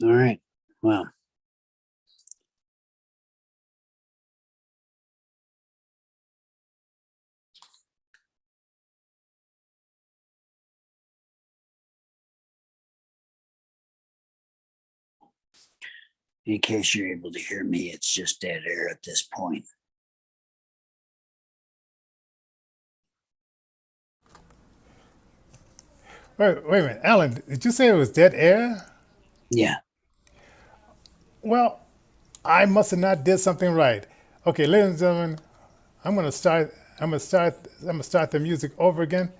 All right. Well, in case you're able to hear me, it's just dead air at this point. Wait a minute, Alan. Did you say it was dead air? Yeah. Well, I must have not did something right. Okay, ladies and gentlemen, I'm gonna start. I'm gonna start the music over again.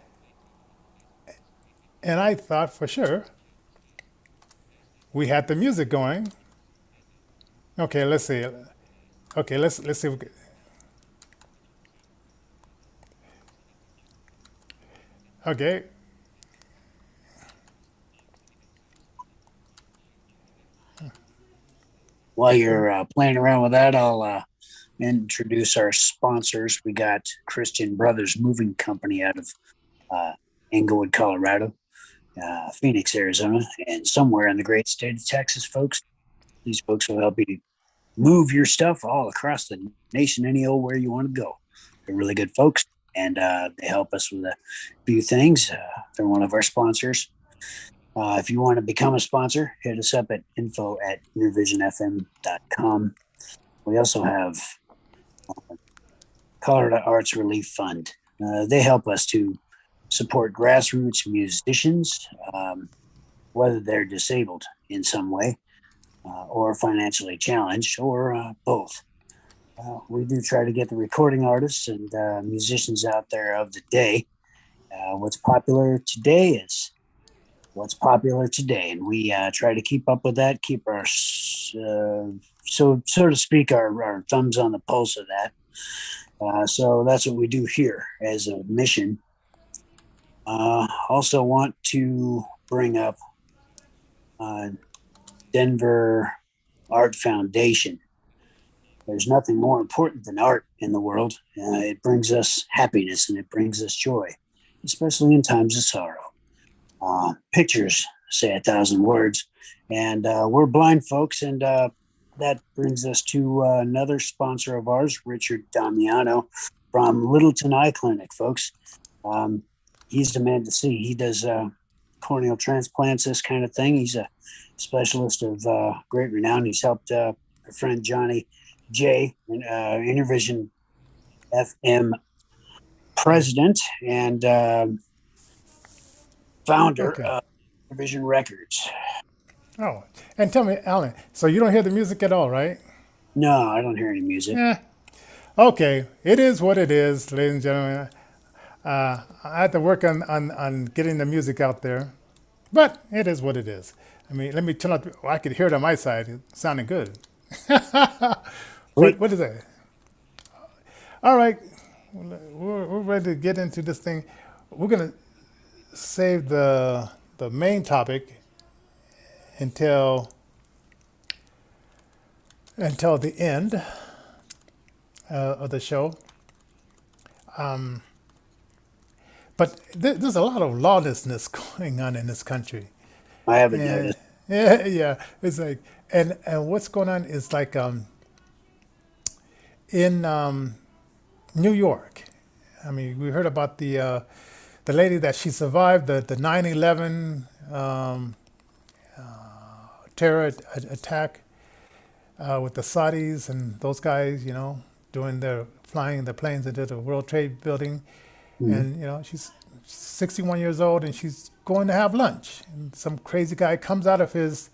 And I thought for sure we had the music going. Okay, let's see. Okay, let's see. Okay, While you're playing around with that, I'll introduce our sponsors. We got Christian Brothers Moving Company out of uh, Englewood, Colorado, Phoenix, Arizona, and somewhere in the great state of Texas, folks. These folks will help you move your stuff all across the nation, any old where you want to go. They're really good folks, and they help us with a few things. They're one of our sponsors. If you want to become a sponsor, hit us up at info@innervisionfm.com. We also have Colorado Arts Relief Fund. They help us to support grassroots musicians, whether they're disabled in some way or financially challenged or both. We do try to get the recording artists and musicians out there of the day. What's popular today is what's popular today, and we try to keep up with that, keep our so to speak our thumbs on the pulse of that. So that's what we do here as a mission. Also want to bring up Denver Art Foundation. There's nothing more important than art in the world. It brings us happiness and it brings us joy, especially in times of sorrow. Pictures say 1,000 words, and we're blind folks, and that brings us to another sponsor of ours, Richard Damiano from Littleton Eye Clinic, folks. He's the man to see. He does corneal transplants, this kind of thing. He's a specialist of great renown. He's helped our friend Johnnie J, Innervision FM president and founder okay. of Innervision Records. Oh, and tell me, Alan. So you don't hear the music at all, right? No, I don't hear any music. Yeah. Okay, it is what it is, ladies and gentlemen. I had to work on getting the music out there, but it is what it is. I mean, let me turn out. I could hear it on my side. It sounded good. But Sweet. what is that? All right, we're ready to get into this thing. We're gonna save the main topic until the end of the show. But there's a lot of lawlessness going on in this country. I haven't Yeah, noticed. yeah. It's like, and what's going on is like in New York. I mean, we heard about the lady that she survived the 9/11 terror attack with the Saudis and those guys, doing their flying the planes into the World Trade Building, Mhm. and she's 61 years old and she's going to have lunch, and some crazy guy comes out of his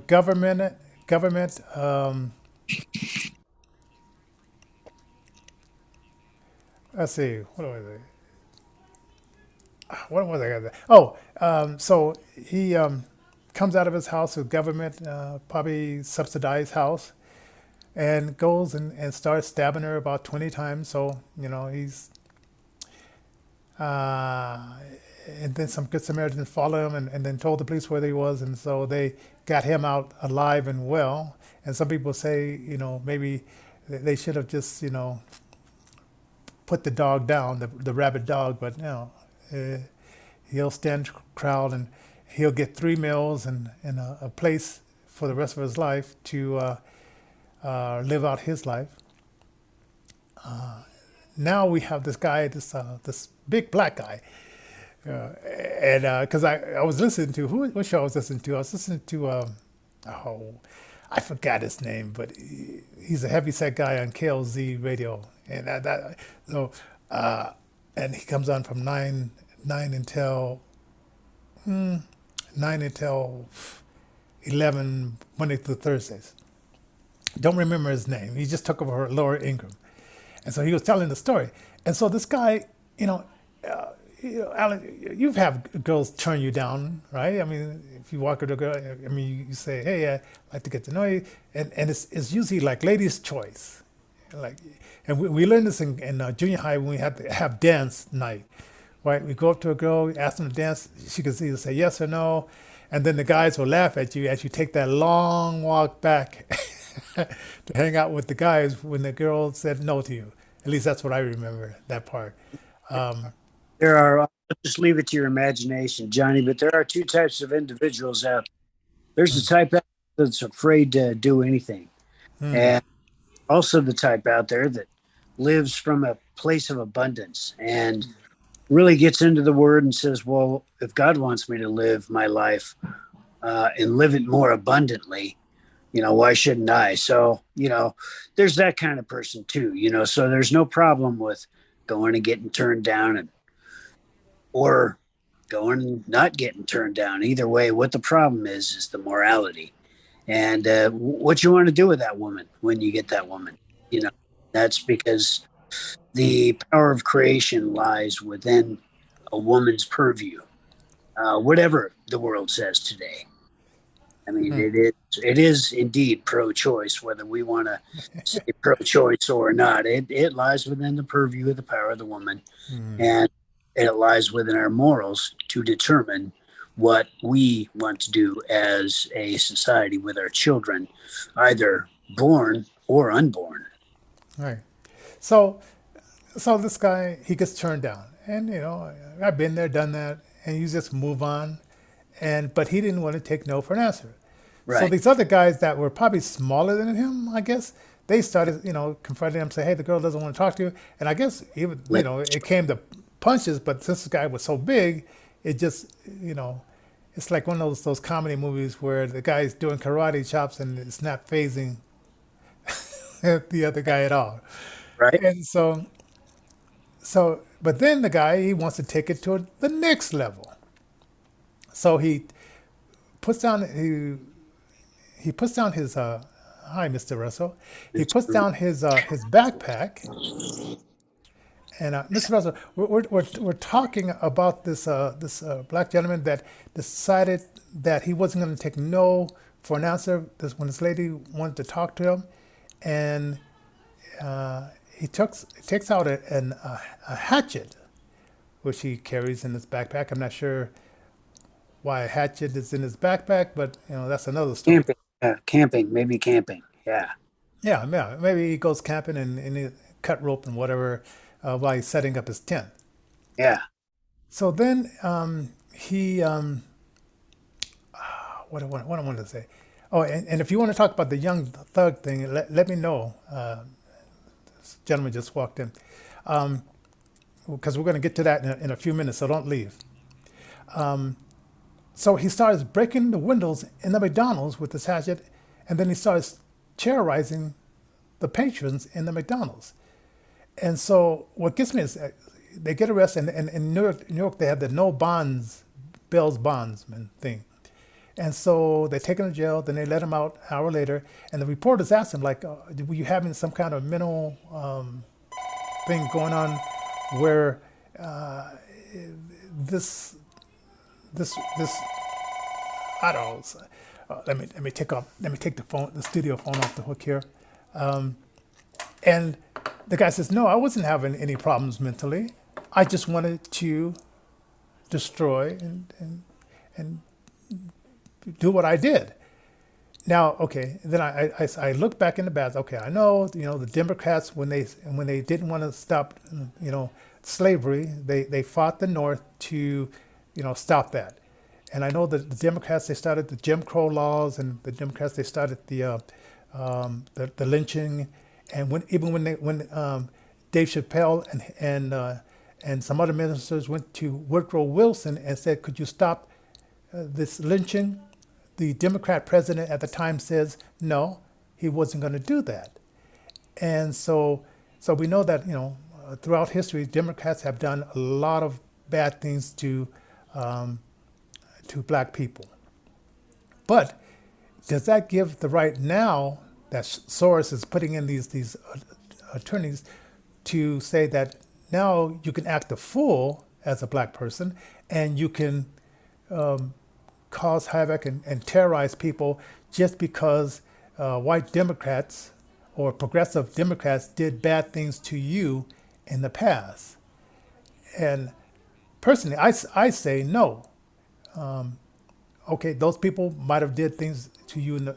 government. Let's see, what was I? Oh, so he comes out of his house, with government probably subsidized house, and goes and starts stabbing her about 20 times. So he's uh, and then some good Samaritans followed him and then told the police where he was, and so they got him out alive and well. And some people say, maybe they should have just, put the dog down, the rabid dog, but uh, he'll stand trial, he'll get 3 meals and a place for the rest of his life to live out his life. Now we have this guy, this big black guy, and because I was listening to what show I was listening to? I was listening to oh, I forgot his name, but he's a heavyset guy on KLZ radio, and that so and he comes on from nine until 11 Monday through Thursdays. Don't remember his name. He just took over Laura Ingram. And so he was telling the story. And so this guy, Alan, you've had girls turn you down, right? I mean, if you walk with a girl, I mean, you say, hey, I'd like to get to know you. And it's usually like ladies' choice. Like, and we learned this in junior high when we had to have dance night, right? We go up to a girl, ask them to dance. She could either say yes or no. And then the guys will laugh at you as you take that long walk back to hang out with the guys when the girl said no to you. At least that's what I remember, that part. There are, I'll just leave it to your imagination, Johnny, but there are two types of individuals out there. There's the type that's afraid to do anything. And also the type out there that lives from a place of abundance and really gets into the word and says, well, if God wants me to live my life and live it more abundantly, why shouldn't I? So, there's that kind of person too, so there's no problem with going and getting turned down or going and not getting turned down. Either way, what the problem is the morality and what you want to do with that woman when you get that woman. That's because the power of creation lies within a woman's purview, whatever the world says today. I mean, it is indeed pro-choice, whether we want to say pro-choice or not. It lies within the purview of the power of the woman, and it lies within our morals to determine what we want to do as a society with our children, either born or unborn. Right. So this guy, he gets turned down, and I've been there, done that, and you just move on. But he didn't want to take no for an answer. Right. So these other guys that were probably smaller than him, I guess, they started, confronting him, say, hey, the girl doesn't want to talk to you. And I guess even, it came to punches, but since this guy was so big, it just, it's like one of those comedy movies where the guy's doing karate chops and it's not phasing the other guy at all. Right. And but then the guy, he wants to take it to the next level. So he puts down his hi, Mr. Russell. He puts down his backpack, and Mr. Russell, we're talking about this black gentleman that decided that he wasn't going to take no for an answer. When this lady wanted to talk to him, and he takes out a hatchet, which he carries in his backpack. I'm not sure why a hatchet is in his backpack, but that's another story. Maybe camping. Yeah. Yeah. Maybe he goes camping and he cut rope and whatever while he's setting up his tent. Yeah. So then he what I wanted to say. Oh, and if you want to talk about the young thug thing, let me know. This gentleman just walked in, because we're going to get to that in a few minutes. So don't leave. So he starts breaking the windows in the McDonald's with this hatchet, and then he starts terrorizing the patrons in the McDonald's. And so what gets me is they get arrested, and in New York they have the no bonds, Bell's bondsman thing. And so they take him to jail, then they let him out an hour later, and the reporters ask him, like, were you having some kind of mental thing going on where this I don't know. Let me take the studio phone off the hook here. And the guy says, no, I wasn't having any problems mentally. I just wanted to destroy and do what I did. Now, okay, then I look back in the past. Okay, I know, the Democrats, when they didn't want to stop, slavery, they fought the North to, stop that. and I know that the Democrats they started the Jim Crow laws, and the Democrats they started the lynching, and when Dave Chappelle and some other ministers went to Woodrow Wilson and said, "Could you stop this lynching?" The Democrat president at the time says no, he wasn't going to do that. And so we know that throughout history, Democrats have done a lot of bad things um, to black people. But does that give the right now that Soros is putting in these attorneys to say that now you can act a fool as a black person and you can cause havoc and terrorize people just because white Democrats or progressive Democrats did bad things to you in the past? And personally, I say no. Okay, those people might have did things to you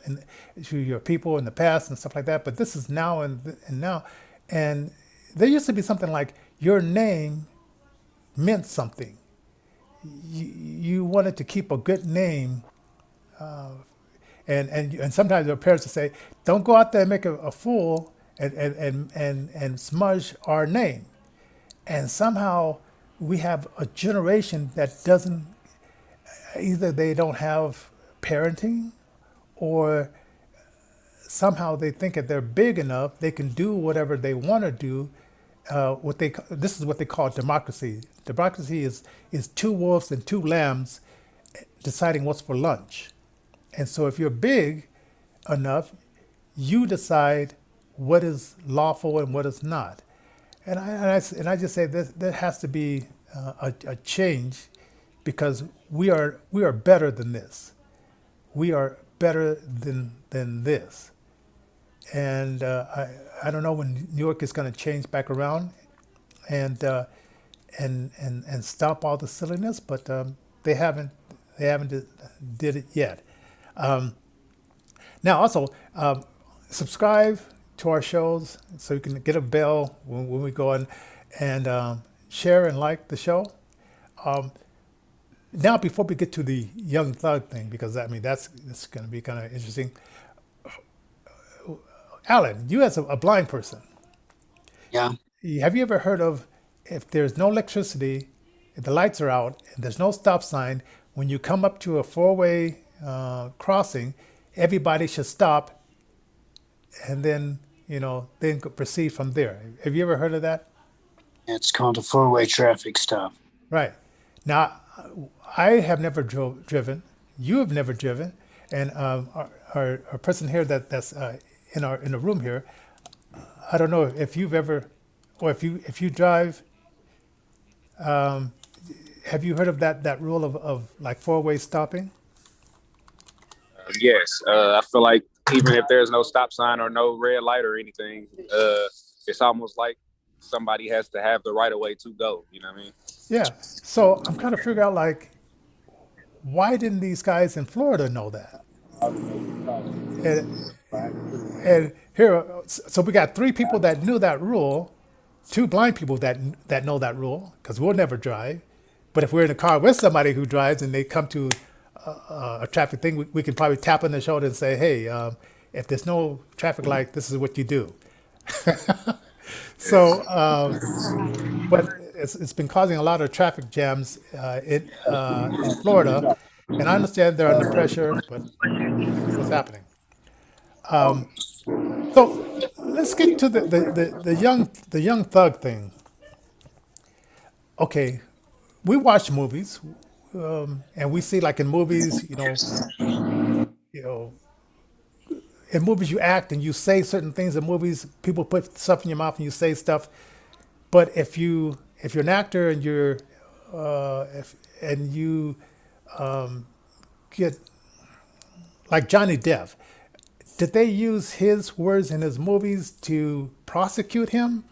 to your people in the past and stuff like that, but this is now and now. And there used to be something like your name meant something. You wanted to keep a good name, and sometimes your parents would say, "Don't go out there and make a fool and smudge our name." And somehow we have a generation that doesn't, either they don't have parenting, or somehow they think that they're big enough they can do whatever they want to do. This is what they call democracy. Democracy is two wolves and two lambs deciding what's for lunch. And so if you're big enough, you decide what is lawful and what is not. And I just say that there has to be a change, because we are better than this. We are better than this. And I don't know when New York is going to change back around and and stop all the silliness, but they haven't did it yet. Um, Now, also, subscribe to our shows so you can get a bell when we go on, and share and like the show. Um, Now, before we get to the Young Thug thing, because I mean that's going to be kind of interesting. Alan, you as a blind person, Yeah, have you ever heard of, if there's no electricity, if the lights are out, and there's no stop sign, when you come up to a four-way crossing, everybody should stop and then proceed from there. Have you ever heard of that? it's called a four-way traffic stop. Right. Now, I have never driven. You have never driven, and our person here that's in the room here, I don't know if you've ever, or if you drive, have you heard of that rule of like four-way stopping? Yes, I feel like even if there's no stop sign or no red light or anything, it's almost like somebody has to have the right of way to go. You know what I mean? Yeah. So I'm trying to figure out, like, why didn't these guys in Florida know that? And, and here, so we got three people that knew that rule, two blind people that know that rule, because we'll never drive. But if we're in a car with somebody who drives and they come to a traffic thing, we can probably tap on the shoulder and say, "Hey, if there's no traffic light, this is what you do." So, but it's been causing a lot of traffic jams in Florida, and I understand they're under pressure, but this is what's happening. So let's get to the young thug thing. Okay, we watch movies, and we see, like, in movies, you know, in movies you act and you say certain things. In movies, people put stuff in your mouth and you say stuff. But if you're an actor and you get, like Johnny Depp, did they use his words in his movies to prosecute him?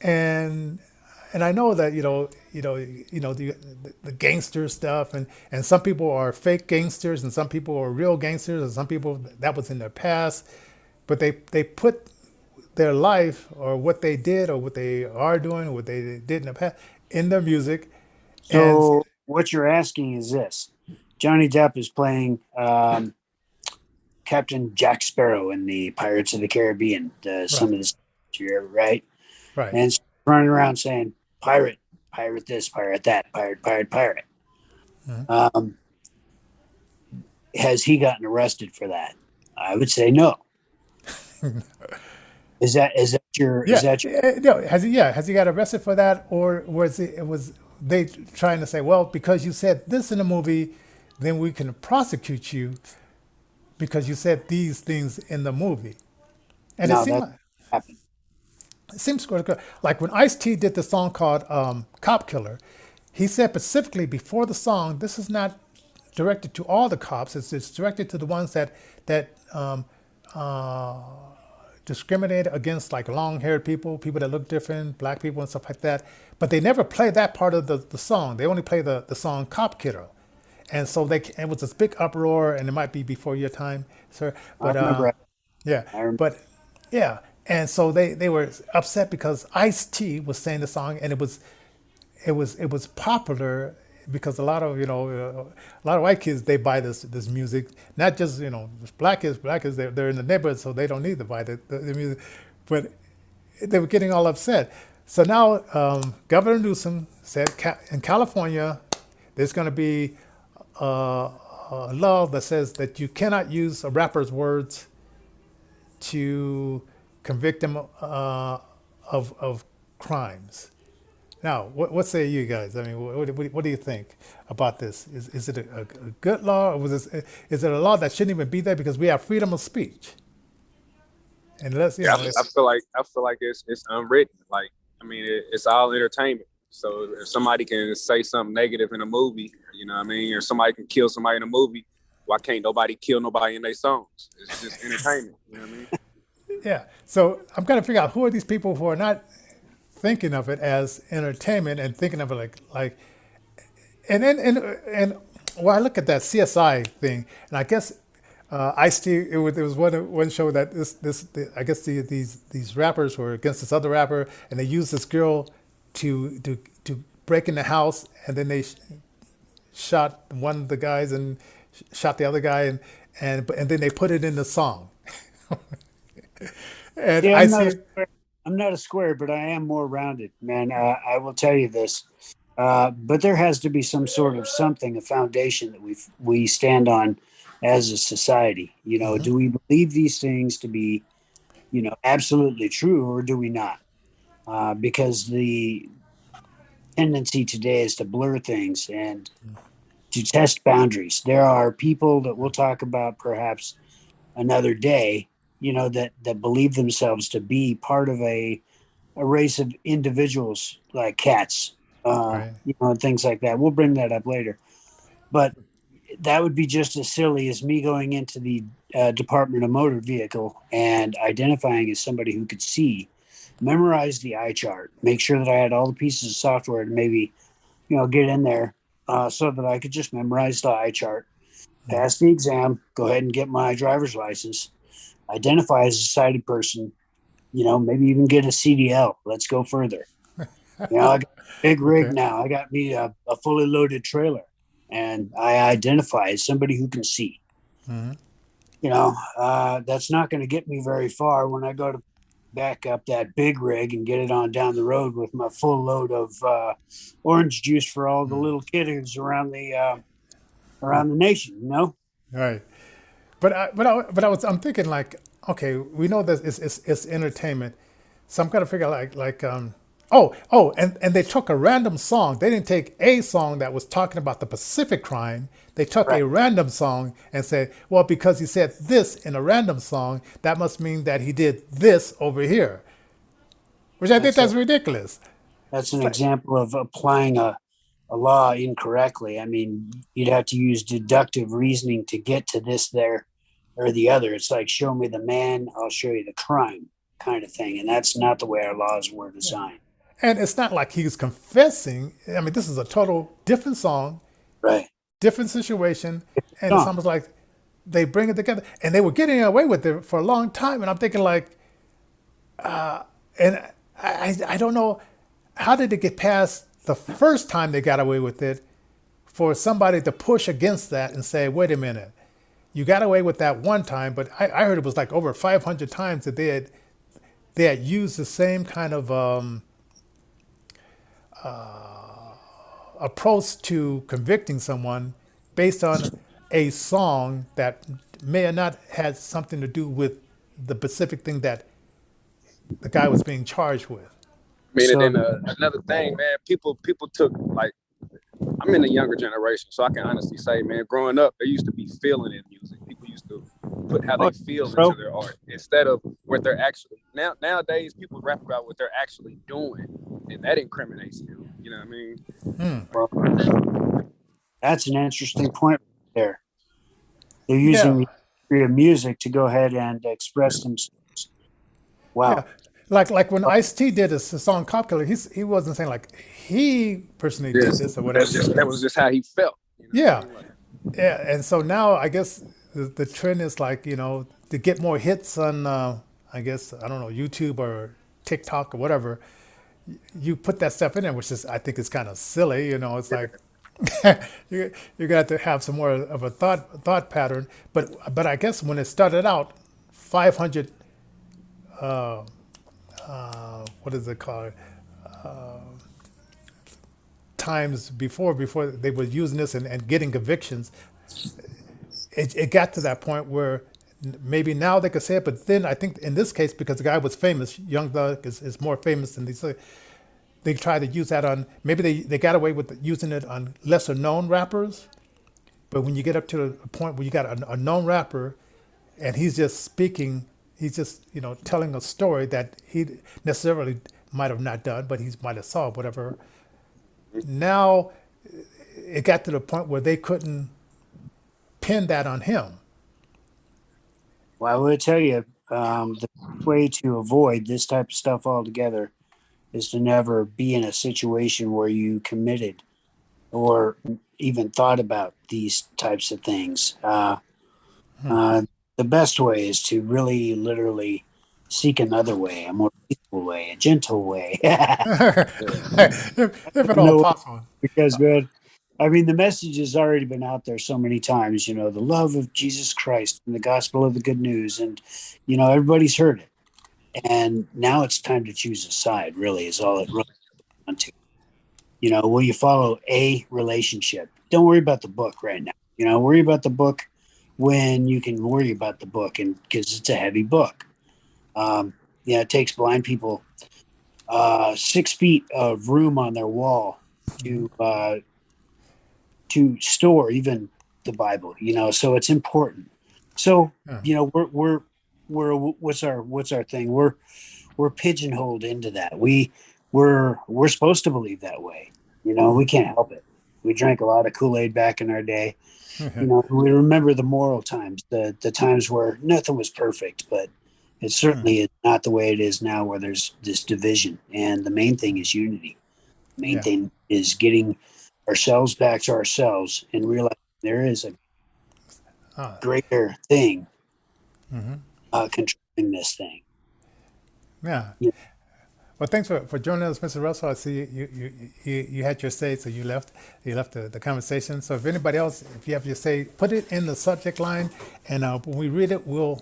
And and I know that the gangster stuff, and some people are fake gangsters and some people are real gangsters, and some people that was in their past, but they put their life, or what they did, or what they are doing, or what they did in the past, in their music. And So what you're asking is this: Johnny Depp is playing Captain Jack Sparrow in the Pirates of the Caribbean. Right. Some of this year, right? Right. And it's running around saying, "Pirate, pirate this, pirate that, pirate, pirate, pirate." Mhm. Has he gotten arrested for that? I would say no. Is that your Yeah. is that your No, has he got arrested for that, or was they trying to say, well, because you said this in the movie, then we can prosecute you because you said these things in the movie? And no? That happened. it seems sort of good. Like when Ice-T did the song called "Cop Killer," he said specifically before the song, "This is not directed to all the cops. It's directed to the ones that uh, discriminate against like long-haired people, people that look different, black people and stuff like that." But they never play that part of the song. They only play the song "Cop Killer." And so it was this big uproar, and it might be before your time, sir. I But remember. yeah, I remember. but yeah, and so they were upset because Ice-T was saying the song, and it was popular because a lot of white kids, they buy this music, not just black kids they're in the neighborhood, so they don't need to buy the music, but they were getting all upset. So now Governor Newsom said in California there's going to be a law that says that you cannot use a rapper's words to convict them of crimes. Now, what say you guys? I mean, what do you think about this? Is it a good law, or is it a law that shouldn't even be there because we have freedom of speech? And Yeah, I feel like it's unwritten. Like, I mean, it's all entertainment. So if somebody can say something negative in a movie, you know what I mean, or somebody can kill somebody in a movie, why can't nobody kill nobody in their songs? It's just entertainment. You know what I mean? yeah. So I'm going to figure out who are these people who are not thinking of it as entertainment and thinking of it like and then and well, I look at that CSI thing, and I guess Ice-T, it was one show that I guess these rappers were against this other rapper, and they used this girl to break in the house, and then they shot one of the guys and shot the other guy, and then they put it in the song. And Yeah, I see. I'm not a square, but I am more rounded, man. I will tell you this. But there has to be some sort of something, a foundation that we stand on as a society. Do we believe these things to be, absolutely true, or do we not? Because the tendency today is to blur things and to test boundaries. There are people that we'll talk about perhaps another day, that believe themselves to be part of a race of individuals like cats, Right. and things like that. We'll bring that up later. But that would be just as silly as me going into the Department of Motor Vehicle and identifying as somebody who could see, memorize the eye chart, make sure that I had all the pieces of software to maybe, get in there so that I could just memorize the eye chart, pass the exam, go ahead and get my driver's license, identify as a sighted person, maybe even get a CDL. Let's go further. I got a big rig Okay. now. I got me a fully loaded trailer, and I identify as somebody who can see. That's not going to get me very far when I go to back up that big rig and get it on down the road with my full load of orange juice for all the little kiddos around the nation. Right. I'm thinking like, okay, we know that it's entertainment, so I'm gonna figure and they took a random song. They didn't take a song that was talking about the Pacific crime. They took Right. a random song and said, well, because he said this in a random song, that must mean that he did this over here, which I think That's that's ridiculous. That's an It's like, example of applying a law incorrectly. I mean, you'd have to use deductive reasoning to get to this, there, or the other. It's like, show me the man, I'll show you the crime kind of thing. And that's not the way our laws were designed. and it's not like he's confessing. I mean, this is a total different song, Right. different situation, and it's No, almost like they bring it together, and they were getting away with it for a long time. And I'm thinking like, and I don't know how did it get past the first time they got away with it for somebody to push against that and say, wait a minute, you got away with that one time, but I heard it was like over 500 times that they had used the same kind of approach to convicting someone based on a song that may or not had something to do with the specific thing that the guy was being charged with. I mean, So- and then another thing, man, people took, like, I'm in the younger generation, so I can honestly say, man, growing up, there used to be feeling in music. People used to put how they feel into their art instead of what they're actually. Nowadays, people rap about what they're actually doing, and that incriminates them. You know what I mean? Well, that's an interesting point there. They're using the history of music to go ahead and express themselves. Wow. Yeah. Like when Ice-T did a song Cop Killer, he wasn't saying like he personally did this or whatever. That was just how he felt. You know Yeah. what I mean? Like, Yeah, and so now I guess the trend is like, to get more hits on, I guess, I don't know, YouTube or TikTok or whatever, you put that stuff in there, which is, I think is kind of silly, it's like, you're going to have some more of a thought pattern. But I guess when it started out, 500, what is it called? Times before they were using this and getting convictions, it got to that point where maybe now they could say it, but then I think in this case, because the guy was famous, Young Thug is more famous than these, they tried to use that on, maybe they got away with using it on lesser known rappers, but when you get up to a point where you got a known rapper and he's just speaking, he's just, telling a story that he necessarily might have not done, but he might have saw, whatever. Now it got to the point where they couldn't pin that on him. Well, I will tell you, the way to avoid this type of stuff altogether is to never be in a situation where you committed or even thought about these types of things. The best way is to really, literally seek another way, a more peaceful way, a gentle way. if at all possible. Because, man, I mean, the message has already been out there so many times, the love of Jesus Christ and the gospel of the good news. And, everybody's heard it. And now it's time to choose a side, really, is all it really comes down to. Will you follow a relationship? Don't worry about the book right now. Worry about the book when you can worry about the book, and because it's a heavy book. It takes blind people 6 feet of room on their wall to store even the Bible, so it's important. So, we're what's our thing? We're pigeonholed into that. We're supposed to believe that way. We can't help it. We drank a lot of Kool-Aid back in our day. We remember the moral times, the times where nothing was perfect, but it certainly is not the way it is now, where there's this division. And the main thing is unity. The main thing is getting ourselves back to ourselves and realizing there is a greater thing controlling this thing. Yeah. Well, thanks for joining us, Mr. Russell. I see you had your say, so you left the conversation. So if anybody else, if you have your say, put it in the subject line, and when we read it, we'll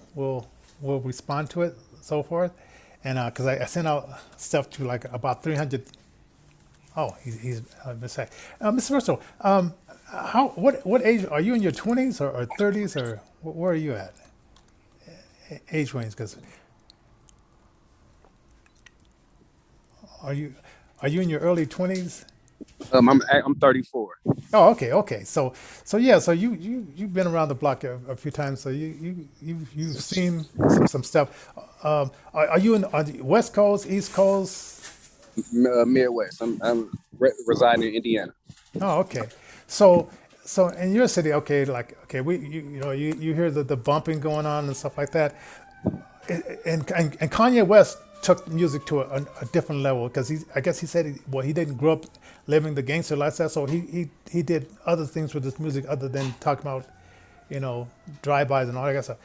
respond to it, so forth. And because I sent out stuff to like about 300. Oh, he's Mr. Russell. What age are you, in your 20s or 30s, or where are you at age range? Because Are you in your early 20s? I'm 34. Oh, okay. So you've been around the block a few times. So you've seen some stuff. Are you on the West Coast, East Coast? Midwest. I'm residing in Indiana. Oh, okay. So in your city, you hear the bumping going on and stuff like that, and Kanye West took music to a different level, because I guess he said he didn't grow up living the gangster lifestyle, so he did other things with his music other than talking about drive-bys and all that kind of stuff.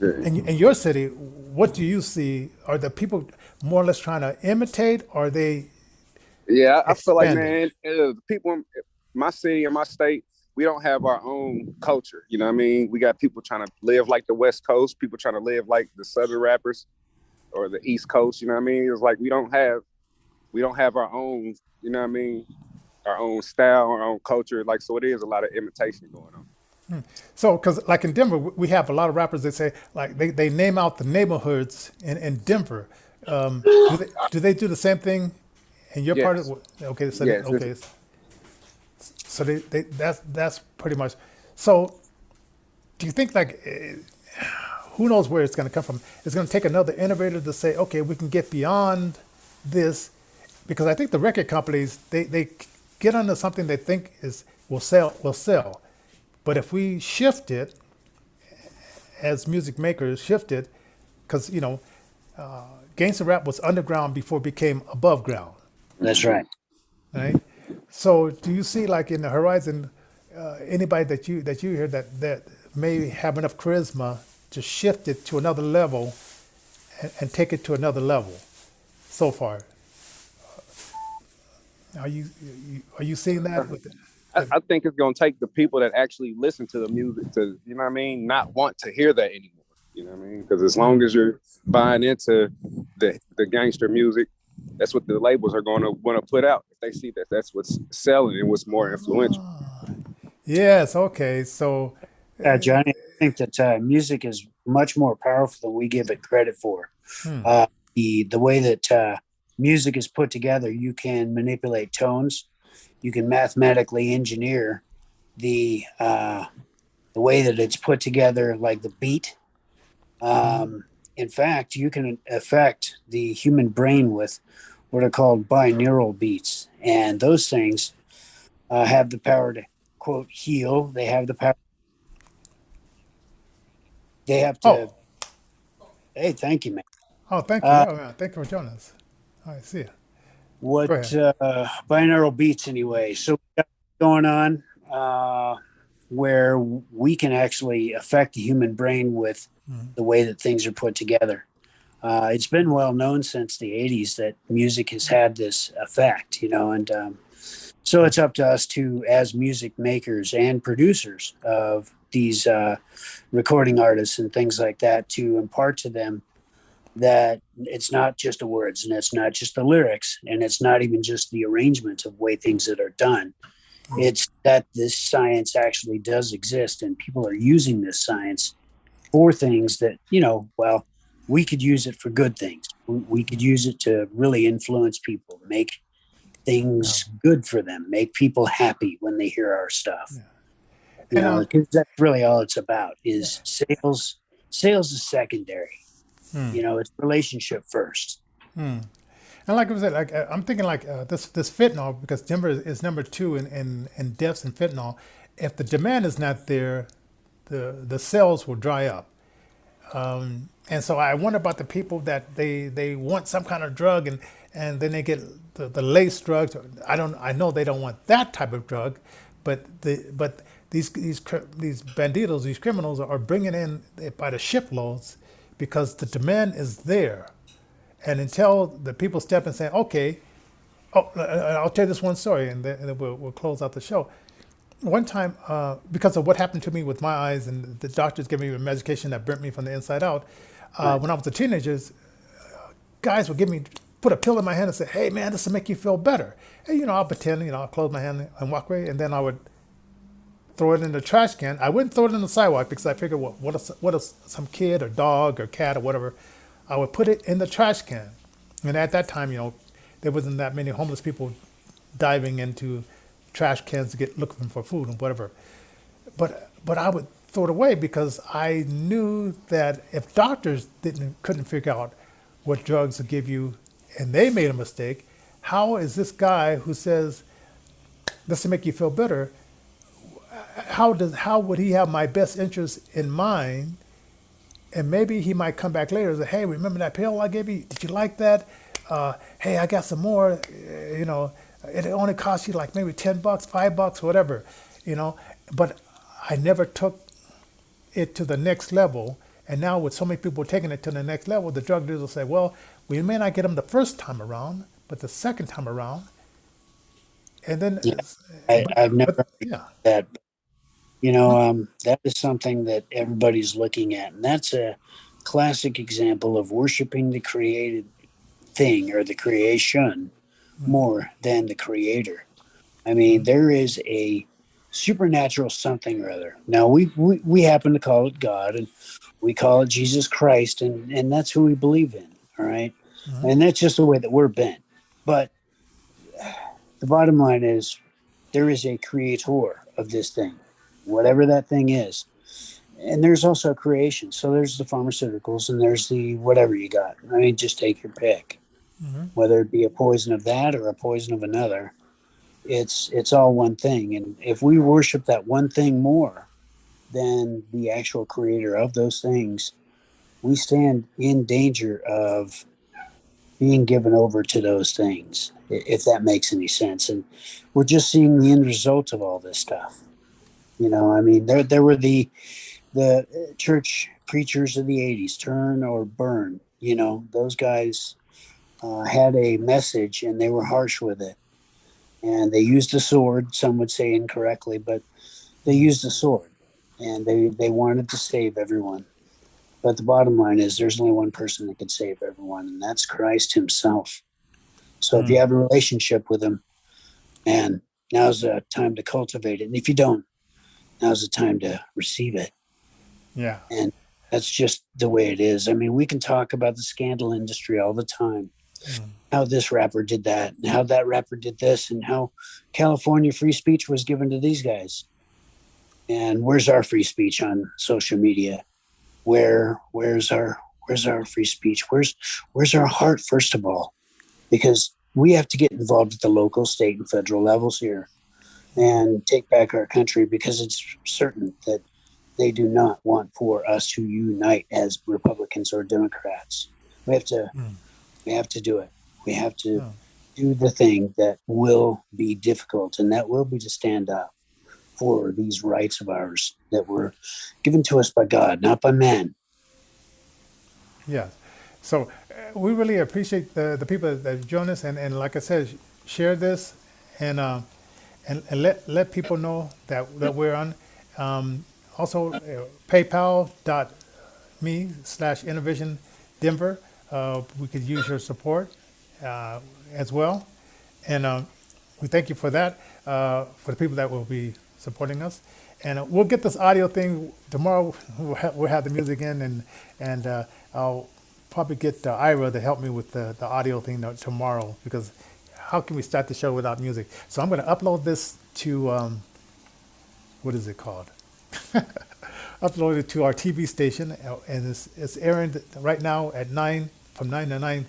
In your city, what do you see? Are the people more or less trying to imitate, or are they? Yeah, I feel like, man, the people. my city and my state, we don't have our own culture. You know what I mean? We got people trying to live like the West Coast, people trying to live like the Southern rappers or the East Coast. You know what I mean? It's like we don't have our own. You know what I mean? Our own style, our own culture. Like, so it is a lot of imitation going on. So, because like in Denver, we have a lot of rappers that say like they name out the neighborhoods in Denver. Do they do the same thing in your part Yes. of? Okay, so Yes. okay, so that's pretty much. So, do you think like who knows where it's going to come from? It's going to take another innovator to say, okay, we can get beyond this, because I think the record companies they get onto something they think is will sell. But if we shift it, as music makers shift it, because gangster rap was underground before it became above ground, That's right. right? So do you see like in the horizon anybody that you hear that may have enough charisma to shift it to another level and take it to another level? So far, are you seeing that with it? I think it's gonna take the people that actually listen to the music to, you know what I mean, not want to hear that anymore. You know what I mean? Because as long as you're buying into the gangster music, that's what the labels are going to want to put out. If they see that that's what's selling and what's more influential. Yes. Okay. So Johnny, I think that music is much more powerful than we give it credit for. The way that music is put together, you can manipulate tones. You can mathematically engineer the way that it's put together, like the beat. In fact, you can affect the human brain with what are called binaural beats, and those things have the power to quote heal. They have the power. They have to. oh Hey, thank you, man. thank you. Thank you for joining us. All right. See ya. What Go ahead. binaural beats anyway? So we got going on where we can actually affect the human brain with the way that things are put together. It's been well known since the 80s that music has had this effect, and so it's up to us to, as music makers and producers of these recording artists and things like that, to impart to them that it's not just the words and it's not just the lyrics and it's not even just the arrangement of way things that are done. It's that this science actually does exist and people are using this science for things that, well, we could use it for good things. We could use it to really influence people, make things good for them, make people happy when they hear our stuff. Because that's really all it's about is sales. Sales is secondary. It's relationship first. And like I said, like I'm thinking like this fentanyl, because Denver is number 2 in deaths in fentanyl. If the demand is not there, the sales will dry up. And so I wonder about the people that they want some kind of drug and then they get the lace drugs. I know they don't want that type of drug, but these banditos, these criminals are bringing in by the shiploads because the demand is there. And until the people step and say, okay, I'll tell you this one story, and then we'll close out the show. One time, because of what happened to me with my eyes, and the doctors gave me a medication that burnt me from the inside out, when I was a teenager, guys would put a pill in my hand and say, hey man, this will make you feel better. And I'll pretend, I'll close my hand and walk away, and then I would throw it in the trash can. I wouldn't throw it in the sidewalk because I figured, what if some kid or dog or cat or whatever, I would put it in the trash can. And at that time, there wasn't that many homeless people diving into trash cans to looking for food and whatever. But I would throw it away because I knew that if doctors couldn't figure out what drugs to give you and they made a mistake, how is this guy who says this will make you feel better, how would he have my best interest in mind? And maybe he might come back later and say, hey, remember that pill I gave you? Did you like that? Hey, I got some more. It only cost you like maybe $10, $5, whatever, But I never took it to the next level. And now with so many people taking it to the next level, the drug dealers will say, well, we may not get them the first time around, but the second time around, And then, Yeah, I've never but heard yeah. that. That is something that everybody's looking at, and that's a classic example of worshiping the created thing or the creation more than the creator. I mean, there is a supernatural something or other. Now we happen to call it God, and we call it Jesus Christ, and that's who we believe in. All right, and that's just the way that we're bent. But the bottom line is there is a creator of this thing, whatever that thing is. And there's also creation. So there's the pharmaceuticals and there's the whatever you got. I mean, just take your pick, whether it be a poison of that or a poison of another. It's all one thing. And if we worship that one thing more than the actual creator of those things, we stand in danger of being given over to those things, if that makes any sense. And we're just seeing the end result of all this stuff. I mean, there were the church preachers of the 80s, turn or burn. Those guys had a message and they were harsh with it. And they used the sword, some would say incorrectly, but they used the sword and they wanted to save everyone. But the bottom line is there's only one person that can save everyone, and that's Christ himself. So if you have a relationship with him, man, now's the time to cultivate it. And if you don't, now's the time to receive it. Yeah. And that's just the way it is. I mean, we can talk about the scandal industry all the time. How this rapper did that, and how that rapper did this, and how California free speech was given to these guys. And where's our free speech on social media? Where's our free speech? Where's our heart, first of all? Because we have to get involved at the local, state, and federal levels here and take back our country, because it's certain that they do not want for us to unite as Republicans or Democrats. We have to do it. We have to do the thing that will be difficult, and that will be to stand up for these rights of ours that were given to us by God, not by man. Yeah. So we really appreciate the people that join us, and like I said, share this and let people know that we're on. Also, PayPal.me/Innervision Denver. We could use your support as well, and we thank you for that. For the people that will be supporting us, and we'll get this audio thing tomorrow. We'll have the music in, and I'll probably get Ira to help me with the audio thing tomorrow, because how can we start the show without music? So I'm going to upload this to what is it called? Upload it to our TV station, and it's airing right now at 9, from 9 to 9,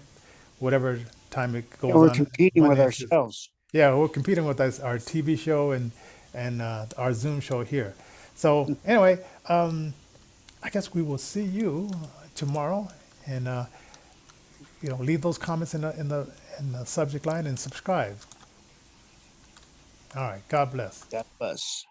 whatever time it goes And we're on. competing with Monday. ourselves. Yeah, we're competing with our TV show and our Zoom show here. So anyway, I guess we will see you tomorrow, and leave those comments in the subject line and subscribe. All right, God bless. God bless.